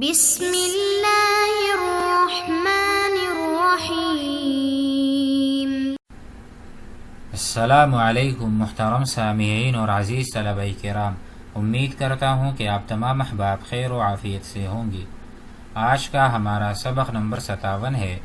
بسم اللہ الرحمن الرحیم۔ السلام علیکم محترم سامعین اور عزیز طلبہ کرام، امید کرتا ہوں کہ آپ تمام احباب خیر و عافیت سے ہوں گے۔ آج کا ہمارا سبق نمبر 57 ہے،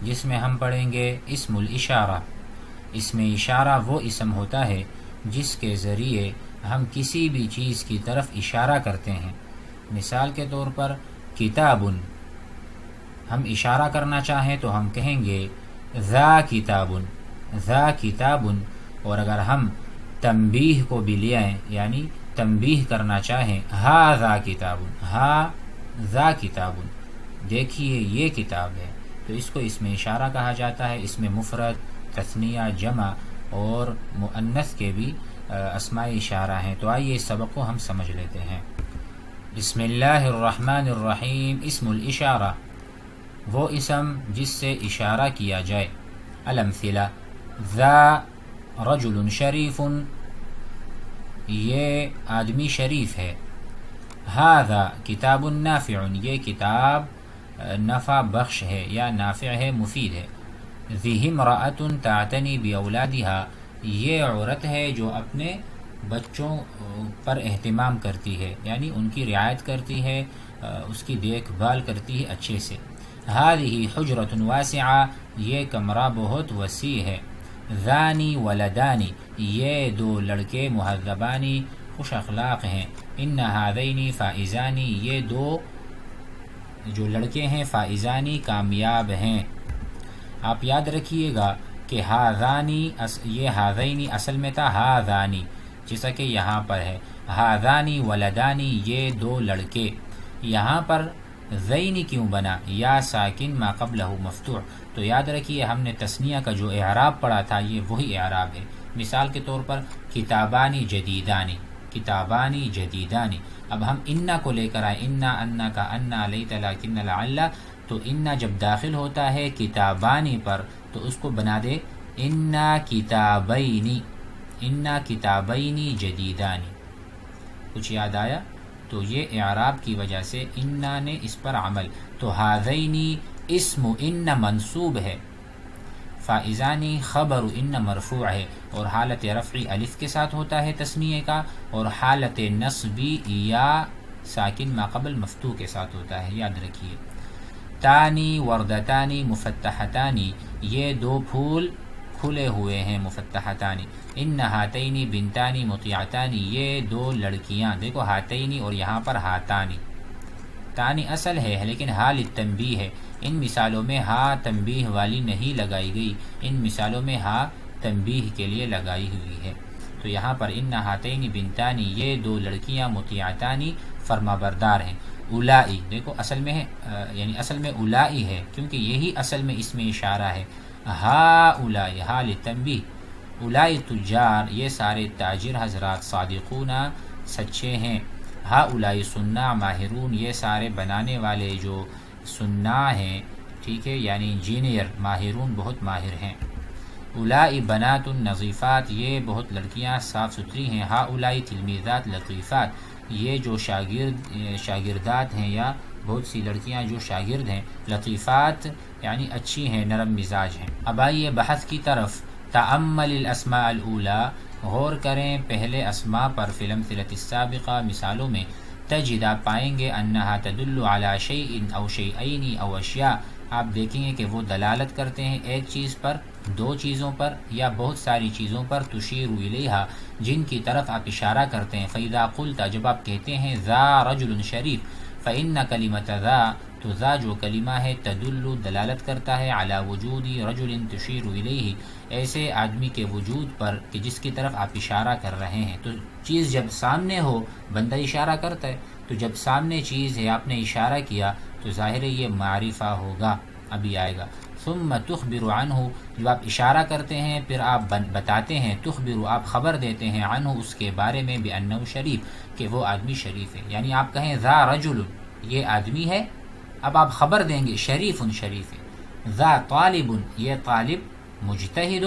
جس میں ہم پڑھیں گے اسم الاشارہ۔ اسم اشارہ وہ اسم ہوتا ہے جس کے ذریعے ہم کسی بھی چیز کی طرف اشارہ کرتے ہیں۔ مثال کے طور پر کتاب، ہم اشارہ کرنا چاہیں تو ہم کہیں گے ذا کتاب، ذا کتاب۔ اور اگر ہم تنبیہ کو بھی لیں، یعنی تنبیہ کرنا چاہیں، ہا ذا کتاب، ہا ذا کتاب، دیکھیے یہ کتاب ہے، تو اس کو اسم اشارہ کہا جاتا ہے۔ اس میں مفرد، تثنیہ، جمع اور مؤنث کے بھی اسماء اشارہ ہیں۔ تو آئیے اس سبق کو ہم سمجھ لیتے ہیں۔ بسم اللہ الرحمن الرحیم۔ اسم الاشارہ وہ اسم جس سے اشارہ کیا جائے۔ الامثلہ، ذا رجل شریف، یہ آدمی شریف ہے۔ ھذا کتاب نافع، یہ کتاب نفع بخش ہے یا نافع ہے، مفید ہے۔ ذی امرأۃ تعتنی باولادها، یہ عورت ہے جو اپنے بچوں پر اہتمام کرتی ہے، یعنی ان کی رعایت کرتی ہے، اس کی دیکھ بھال کرتی ہے اچھے سے۔ هذه حجرۃ واسعہ، یہ کمرہ بہت وسیع ہے۔ ذانی ولدانی، یہ دو لڑکے مہذبانی خوش اخلاق ہیں۔ ان هذین فائزانی، یہ دو جو لڑکے ہیں فائزانی کامیاب ہیں۔ آپ یاد رکھیے گا کہ ہاذانی، یہ ہاذینی اصل میں تھا ہاذانی، جیسا کہ یہاں پر ہے ہاذانی ولدانی، یہ دو لڑکے۔ یہاں پر زینی کیوں بنا؟ یا ساکن ما قبلہ مفتوح۔ تو یاد رکھیے ہم نے تثنیہ کا جو اعراب پڑھا تھا، یہ وہی اعراب ہے۔ مثال کے طور پر کتابانی جدیدانی، کتابانی جدیدانی۔ اب ہم انا کو لے کر آئے، انا انا کا انا لیت لکن لعل، تو انا جب داخل ہوتا ہے کتابانی پر تو اس کو بنا دے انا کتابینی، انا کتابینی جدیدانی۔ کچھ یاد آیا؟ تو یہ اعراب کی وجہ سے انا نے اس پر عمل۔ تو ہاذینی اسم ان منصوب ہے، فائزانی خبر ان مرفوع ہے، اور حالت رفعی الف کے ساتھ ہوتا ہے تثنیے کا، اور حالت نصبی یا ساکن ما قبل مفتوح کے ساتھ ہوتا ہے، یاد رکھیے۔ تانی وردتانی مفتحتانی، یہ دو پھول کھلے ہوئے ہیں، مفتحتانی۔ ان ہاتینی بنتانی مطیعتانی، یہ دو لڑکیاں، دیکھو ہاتینی اور یہاں پر ہاتانی، تانی اصل ہے لیکن ہا للتنبیہ ہے۔ ان مثالوں میں ہا تنبیہ والی نہیں لگائی گئی، ان مثالوں میں ہا تنبیہ کے لیے لگائی ہوئی ہے۔ تو یہاں پر ان ہاتینی بنتانی، یہ دو لڑکیاں مطیعتانی فرما بردار ہیں۔ اولائی، دیکھو اصل میں ہے، یعنی اصل میں اولائی ہے، کیونکہ یہی اصل میں اس میں اشارہ ہے۔ ہا اولائی، ہا للتنبیہ۔ اولائی تجار، یہ سارے تاجر حضرات، صادقون سچے ہیں۔ ہا اولائی صناع ماہرون، یہ سارے بنانے والے جو صناع ہیں، ٹھیک ہے، یعنی انجینئر، ماہرون بہت ماہر ہیں۔ اولائی بنات نظیفات، یہ بہت لڑکیاں صاف ستھری ہیں۔ ہا اولائی تلمیذات لطیفات، یہ جو شاگردات ہیں یا بہت سی لڑکیاں جو شاگرد ہیں۔ لطیفات یعنی اچھی ہیں، نرم مزاج ہیں۔ اب آئیے بحث کی طرف۔ تأمل الاسماء الاولی، غور کریں پہلے اسماء پر، فی الامثلۃ السابقہ، مثالوں میں۔ تجد، آپ پائیں گے، انہا تدل علی شیء او شیئین او اشیاء، آپ دیکھیں گے کہ وہ دلالت کرتے ہیں ایک چیز پر، دو چیزوں پر یا بہت ساری چیزوں پر۔ تشیر الیہا، جن کی طرف آپ اشارہ کرتے ہیں۔ فاذا قلت، جب آپ کہتے ہیں ذا رجل شریف، فإن کلمۃ ذا، تو ذا جو کلمہ ہے، تدل دلالت کرتا ہے، علی وجود رجل تشیر الیہ، ایسے آدمی کے وجود پر کہ جس کی طرف آپ اشارہ کر رہے ہیں۔ تو چیز جب سامنے ہو بندہ اشارہ کرتا ہے، تو جب سامنے چیز ہے آپ نے اشارہ کیا تو ظاہر ہے یہ معرفہ ہوگا، ابھی آئے گا۔ ثم تخبر عنہ، جب آپ اشارہ کرتے ہیں پھر آپ بتاتے ہیں، تخبر آپ خبر دیتے ہیں، عنہ اس کے بارے میں، بأنہ شریف، کہ وہ آدمی شریف ہے۔ یعنی آپ کہیں ذا رجل، یہ آدمی ہے، اب آپ خبر دیں گے شریف شریف ہے۔ ذا طالب، یہ طالب مجتہد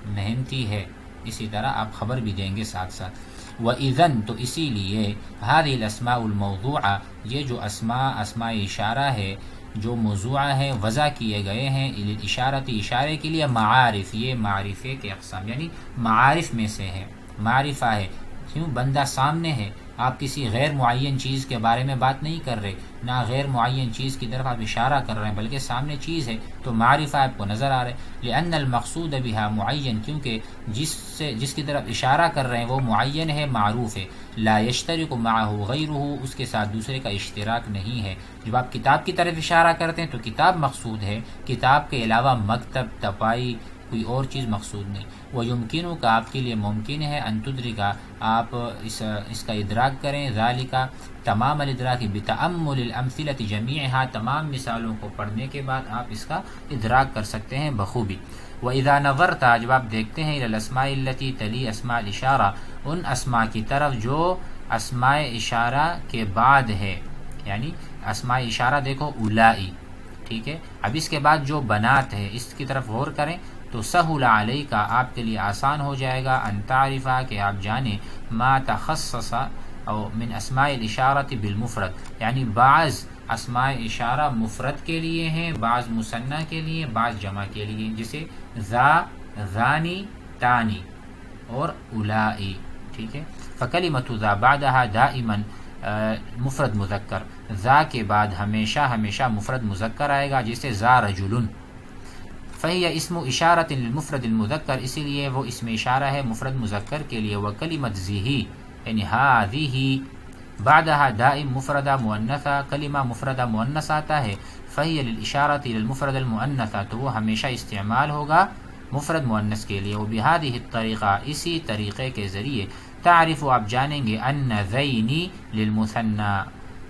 محنتی ہے، اسی طرح آپ خبر بھی دیں گے ساتھ ساتھ۔ وَإِذَن تو اسی لیے هذه الاسماء الموضوعہ یہ جو اسماء اشارہ ہے جو موضوعہ ہے وضع کیے گئے ہیں اشارتی اشارے کے لیے معارف یہ معرفے کے اقسام یعنی معارف میں سے ہے معرفہ ہے کیوں بندہ سامنے ہے آپ کسی غیر معین چیز کے بارے میں بات نہیں کر رہے نہ غیر معین چیز کی طرف آپ اشارہ کر رہے ہیں بلکہ سامنے چیز ہے تو معرفہ آپ کو نظر آ رہا ہے لأن المقصود بها معین کیونکہ جس کی طرف اشارہ کر رہے ہیں وہ معین ہے معروف ہے لا یشترک معه غیرہ اس کے ساتھ دوسرے کا اشتراک نہیں ہے جب آپ کتاب کی طرف اشارہ کرتے ہیں تو کتاب مقصود ہے کتاب کے علاوہ مکتب تپائی کوئی اور چیز مقصود نہیں وہ یمکنوں کا آپ کے لیے ممکن ہے ان تدرکا آپ اس کا ادراک کریں ذالکا تمام الادراک بتأمل الامثلۃ جمیعها تمام مثالوں کو پڑھنے کے بعد آپ اس کا ادراک کر سکتے ہیں بخوبی وَإِذَا نَظَرْتَ جب آپ دیکھتے ہیں إِلَى الْأَسْمَاءِ الَّتِي تَلِي أَسْمَاء الْإِشَارَةِ ان اسماء کی طرف جو اسماء اشارہ کے بعد ہے یعنی اسماء اشارہ دیکھو اولائی ٹھیک ہے اب اس کے بعد جو بنات ہے اس کی طرف غور کریں تو سہل علیک آپ کے لیے آسان ہو جائے گا ان تعرفہ کہ آپ جانیں ما تخصص او من اسماء الاشارۃ بالمفرد یعنی بعض اسماء اشارہ مفرد کے لیے ہیں بعض مثنیٰ کے لیے بعض جمع کے لیے جسے ذا ذانی تانی اور اولائی ٹھیک ہے فکلمۃ ذا بعدها دائما مفرد مذکر ذا کے بعد ہمیشہ مفرد مذکر آئے گا جیسے ذا رجل فہی اسم اشارۃ للمفرد المذکر اسی لیے وہ اسم اشارہ ہے مفرد مذکر کے لیے وکلمۃ ذی یعنی ہذہ بعدها دائم مفردہ مؤنثہ کلمہ مفردہ مؤنث آتا ہے فہی للاشارۃ للمفرد المؤنثہ تو وہ ہمیشہ استعمال ہوگا مفرد مؤنث کے لیے وبہذہ الطریقہ اسی طریقے کے ذریعے تعرف آپ جانیں گے ان ذینی للمثنى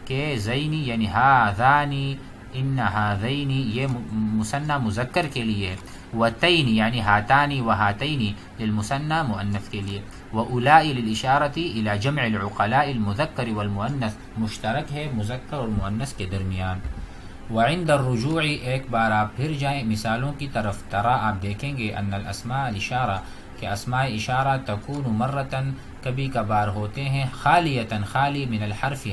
کہ زینی یعنی ہاذانی ان ہاذینی یہ مثنى مذکر کے لیے وتین یعنی ہاتانی وہاتینی للمثنى مؤنث کے لیے واولائی للاشارۃ الی جمع العقلاء المذکر والمؤنث مشترک ہے مذکر اور مؤنث کے درمیان وعند الرجوع ایک بار آپ پھر جائیں مثالوں کی طرف ترا آپ دیکھیں گے ان الاسماء الاشارہ کہ اسماء اشارہ تکون مرتن کبھی کبھار ہوتے ہیں خالیتاً خالی من الحرف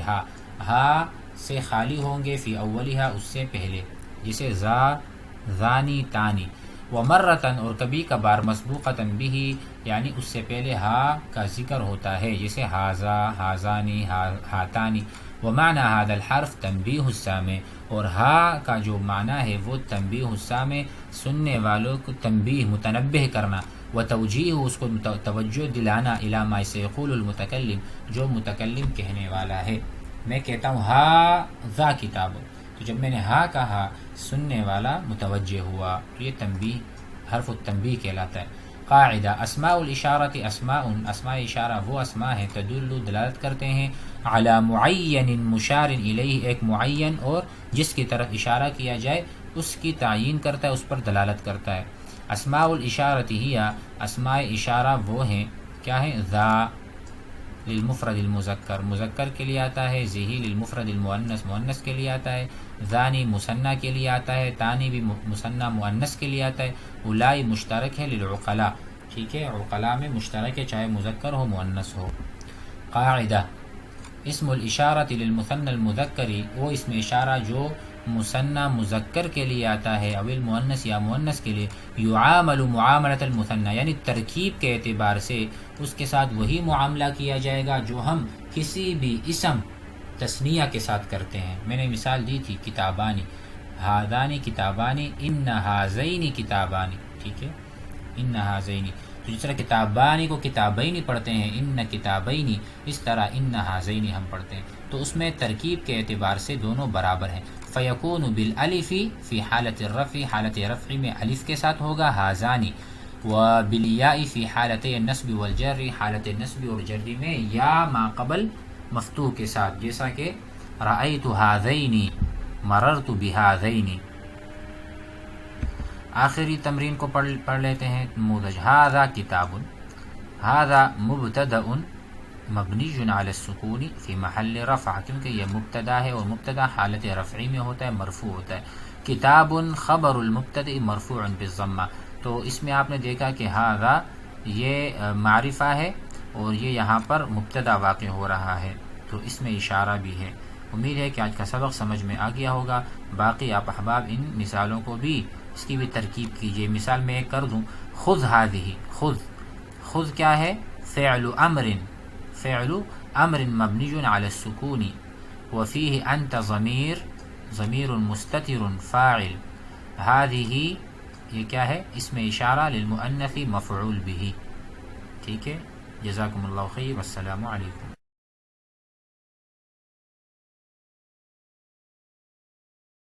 ہا سے خالی ہوں گے فی اولہا اس سے پہلے جسے ذا ذانی تانی ومرتن اور کبھی کبھار مسبوقتاً بھی یعنی اس سے پہلے ہا کا ذکر ہوتا ہے جسے ہاذا ہاذانی ہاتانی ومعنی هذا الحرف تنبیہ السامع اور ہا کا جو معنی ہے وہ تنبیہ السامع سننے والوں کو تنبیہ متنبہ کرنا وتوجیہ اس کو توجہ دلانا الی ما سیقول المتکلم جو متکلم کہنے والا ہے میں کہتا ہوں ھذا کتاب تو جب میں نے ہا کہا سننے والا متوجہ ہوا تو یہ تنبیہ حرف التنبیہ کہلاتا ہے قاعدہ اسماء الاشارۃ اسماء اشارہ وہ اسماء ہیں تدل دلالت کرتے ہیں علی معین مشار الیہ ایک معین اور جس کی طرف اشارہ کیا جائے اس کی تعیین کرتا ہے اس پر دلالت کرتا ہے اسماء الاشارۃ ہی اسماء اشارہ وہ ہیں کیا ہیں ذا للمفرد المذکر مذکر کے لیے آتا ہے ذی للمفرد المؤنث مؤنث کے لیے آتا ہے ذانی مثنیٰ کے لیے آتا ہے تانی بھی مثنیٰ مؤنث کے لیے آتا ہے اولائی مشترک ہے للعقلاء ٹھیک ہے عقلاء میں مشترک ہے چاہے مذکر ہو مؤنث ہو قاعدہ اسم الاشارۃ للمثنى المذکری وہ اسم اشارہ جو مثنیٰ مذکر کے لیے آتا ہے او المؤنث یا مؤنث کے لیے یعامل معاملۃ المثنى یعنی ترکیب کے اعتبار سے اس کے ساتھ وہی معاملہ کیا جائے گا جو ہم کسی بھی اسم تثنیہ کے ساتھ کرتے ہیں میں نے مثال دی تھی کتابانی ہذانی کتابانی ان ہذین کتابانی ٹھیک ہے ان ہذین تو جس طرح کتابانی کو کتابینی پڑھتے ہیں ان کتابینی اس طرح ان ہذین ہم پڑھتے ہیں تو اس میں ترکیب کے اعتبار سے دونوں برابر ہیں فیکون بالالف فی حالت الرفع حالت رفع میں الف کے ساتھ ہوگا ہذانی وبالیاء فی حالت النصب والجر حالت نصب اور جر میں یا ما قبل مفتوح کے ساتھ جیسا کہ رأیت ہذین مررت بہذین آخری تمرین کو پڑھ لیتے ہیں نموذج ھذا کتاب ھذا مبتدأ مبنی علی السکون فی محل رفع کیونکہ یہ مبتدا ہے اور مبتدا حالت رفعی میں ہوتا ہے مرفوع ہوتا ہے کتاب خبر المبتدأ مرفوع بالضمہ تو اس میں آپ نے دیکھا کہ ھذا یہ معرفہ ہے اور یہ یہاں پر مبتدا واقع ہو رہا ہے، تو اس میں اشارہ بھی ہے۔ امید ہے کہ آج کا سبق سمجھ میں آ گیا ہوگا۔ باقی آپ احباب ان مثالوں کو بھی، اس کی بھی ترکیب کیجیے۔ مثال میں ایک کر دوں، خذ هذه، خذ کیا ہے؟ فعل امر مبنی علی السکون وفیہ انت ضمیر مستتر فاعل، هذه یہ کیا ہے؟ اسم اشارہ للمؤنث مفعول به۔ ٹھیک ہے، جزاکم اللہ خیر، والسلام علیکم۔